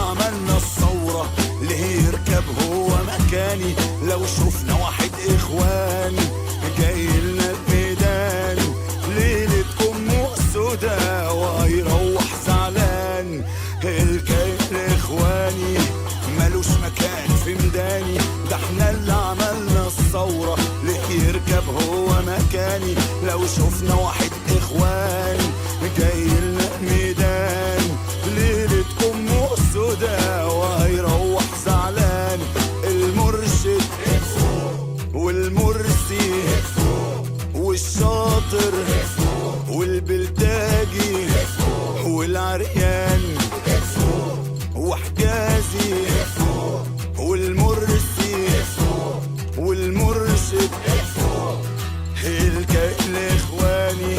عملنا الثورة ليه يركب هو مكاني؟ لو شفنا واحد اخوان جاي لنا الميدان ليلة أمه السودا وهيروح زعلان. الكائن اخواني ملوش مكان في ميداني، ده احنا اللي عملنا الثورة ليه يركب هو مكاني؟ لو شفنا واحد اخوان جاي لنا ميدان ليلة أمه السودا وهيروح زعلان. المرشد والمرسي والشاطر والبلتاجي والعريان وحجازي والمرسي والمرشد. الكائن اخواني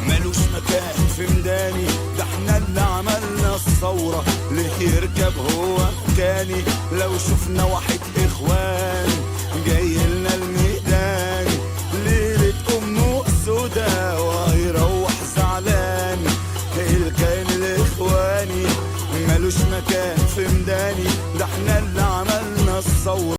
ملوش مكان في ميداني، ده احنا اللي عملنا الثورة ليه يركب هو مكاني؟ لو شفنا واحد اخواني